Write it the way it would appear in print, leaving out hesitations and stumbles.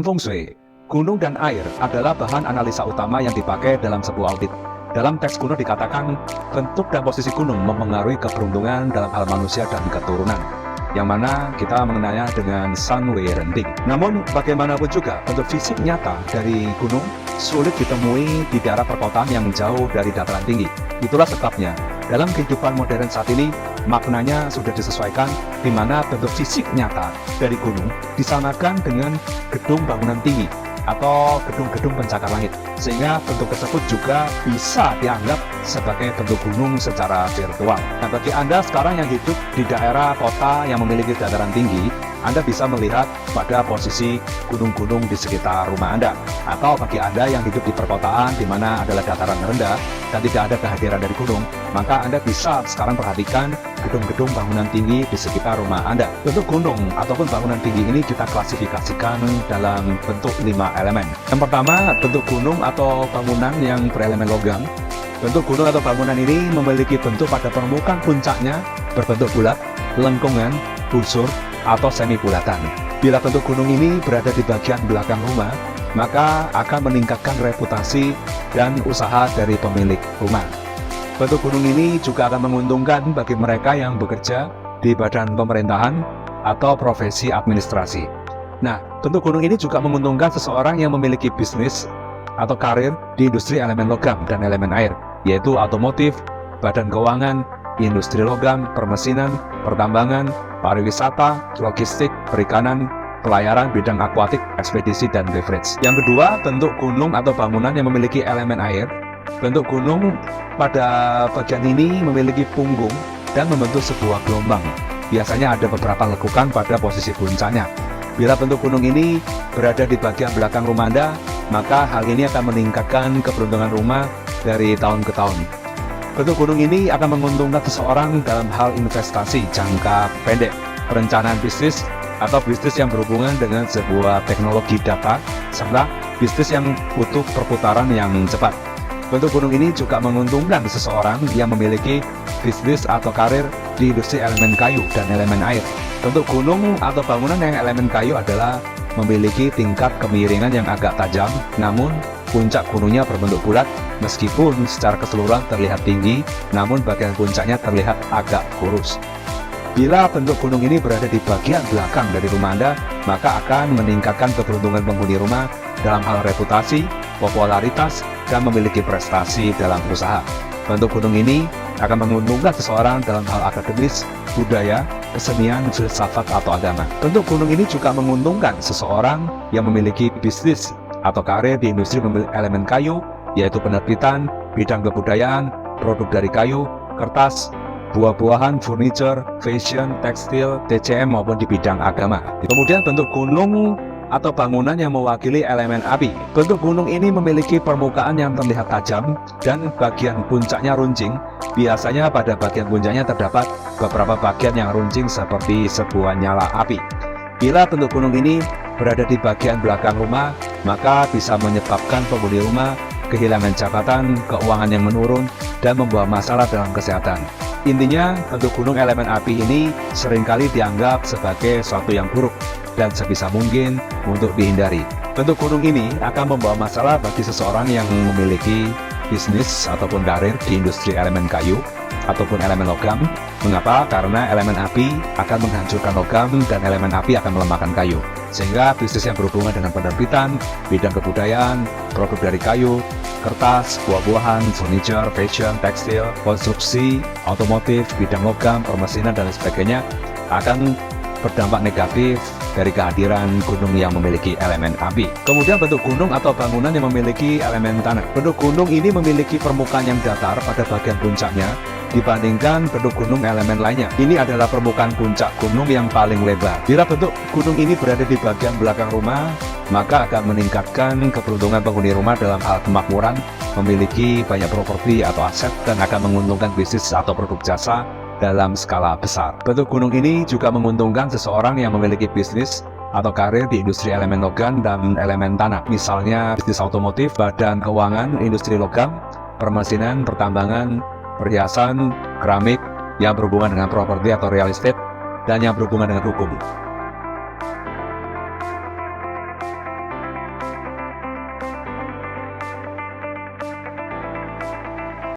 Feng Shui, gunung dan air adalah bahan analisa utama yang dipakai dalam sebuah audit. Dalam teks kuno dikatakan, bentuk dan posisi gunung mempengaruhi keberuntungan dalam hal manusia dan keturunan, yang mana kita mengenalnya dengan Sun Wei Rending. Namun, bagaimanapun juga, bentuk fisik nyata dari gunung sulit ditemui di daerah perkotaan yang jauh dari dataran tinggi. Itulah sebabnya, dalam kehidupan modern saat ini, maknanya sudah disesuaikan di mana bentuk fisik nyata dari gunung disamakan dengan gedung bangunan tinggi atau gedung-gedung pencakar langit, sehingga bentuk tersebut juga bisa dianggap sebagai bentuk gunung secara virtual. Nah, bagi Anda sekarang yang hidup di daerah kota yang memiliki dataran tinggi, Anda bisa melihat pada posisi gunung-gunung di sekitar rumah Anda. Atau bagi Anda yang hidup di perkotaan di mana adalah dataran rendah dan tidak ada kehadiran dari gunung, maka Anda bisa sekarang perhatikan gedung-gedung bangunan tinggi di sekitar rumah Anda. Bentuk gunung ataupun bangunan tinggi ini kita klasifikasikan dalam bentuk 5 elemen. Yang pertama, bentuk gunung atau bangunan yang berelemen logam. Bentuk gunung atau bangunan ini memiliki bentuk pada permukaan puncaknya berbentuk bulat, lengkungan, busur, atau semi bulatan. Bila bentuk gunung ini berada di bagian belakang rumah, maka akan meningkatkan reputasi dan usaha dari pemilik rumah. Bentuk gunung ini juga akan menguntungkan bagi mereka yang bekerja di badan pemerintahan atau profesi administrasi. Nah, bentuk gunung ini juga menguntungkan seseorang yang memiliki bisnis atau karir di industri elemen logam dan elemen air, yaitu otomotif, badan keuangan, industri logam, permesinan, pertambangan, pariwisata, logistik, perikanan, pelayaran, bidang akuatik, ekspedisi, dan beverage. Yang kedua, bentuk gunung atau bangunan yang memiliki elemen air. Bentuk gunung pada bagian ini memiliki punggung dan membentuk sebuah gelombang. Biasanya ada beberapa lekukan pada posisi puncaknya. Bila bentuk gunung ini berada di bagian belakang rumah Anda, maka hal ini akan meningkatkan keberuntungan rumah dari tahun ke tahun. Bentuk gunung ini akan menguntungkan seseorang dalam hal investasi jangka pendek, perencanaan bisnis, atau bisnis yang berhubungan dengan sebuah teknologi data, serta bisnis yang butuh perputaran yang cepat. Bentuk gunung ini juga menguntungkan seseorang yang memiliki bisnis atau karir di industri elemen kayu dan elemen air. Bentuk gunung atau bangunan yang elemen kayu adalah memiliki tingkat kemiringan yang agak tajam, namun puncak gunungnya berbentuk bulat, meskipun secara keseluruhan terlihat tinggi, namun bagian puncaknya terlihat agak kurus. Bila bentuk gunung ini berada di bagian belakang dari rumah Anda, maka akan meningkatkan keberuntungan penghuni rumah dalam hal reputasi, popularitas, dan memiliki prestasi dalam usaha. Bentuk gunung ini akan menguntungkan seseorang dalam hal akademis, budaya, kesenian, filsafat, atau agama. Bentuk gunung ini juga menguntungkan seseorang yang memiliki bisnis atau karir di industri elemen kayu, yaitu penerbitan, bidang kebudayaan, produk dari kayu, kertas, buah-buahan, furniture, fashion, tekstil, TCM, maupun di bidang agama. Kemudian bentuk gunung atau bangunan yang mewakili elemen api. Bentuk gunung ini memiliki permukaan yang terlihat tajam dan bagian puncaknya runcing. Biasanya pada bagian puncaknya terdapat beberapa bagian yang runcing seperti sebuah nyala api. Bila bentuk gunung ini berada di bagian belakang rumah, maka bisa menyebabkan penghuni rumah kehilangan jabatan, keuangan yang menurun, dan membawa masalah dalam kesehatan. Intinya, bentuk gunung elemen api ini seringkali dianggap sebagai sesuatu yang buruk dan sebisa mungkin untuk dihindari. Bentuk gunung ini akan membawa masalah bagi seseorang yang memiliki bisnis ataupun karir di industri elemen kayu ataupun elemen logam. Mengapa? Karena elemen api akan menghancurkan logam dan elemen api akan melemahkan kayu. Sehingga bisnis yang berhubungan dengan penerbitan, bidang kebudayaan, produk dari kayu, kertas, buah-buahan, furniture, fashion, tekstil, konstruksi, otomotif, bidang logam, permesinan, dan sebagainya akan berdampak negatif dari kehadiran gunung yang memiliki elemen api. Kemudian bentuk gunung atau bangunan yang memiliki elemen tanah. Bentuk gunung ini memiliki permukaan yang datar pada bagian puncaknya dibandingkan bentuk gunung elemen lainnya. Ini adalah permukaan puncak gunung yang paling lebar. Bila bentuk gunung ini berada di bagian belakang rumah, maka akan meningkatkan keberuntungan penghuni rumah dalam hal kemakmuran, memiliki banyak properti atau aset, dan akan menguntungkan bisnis atau produk jasa dalam skala besar. Bentuk gunung ini juga menguntungkan seseorang yang memiliki bisnis atau karir di industri elemen logam dan elemen tanah. Misalnya bisnis otomotif, badan keuangan, industri logam, permesinan, pertambangan, perhiasan, keramik, yang berhubungan dengan properti atau real estate, dan yang berhubungan dengan hukum.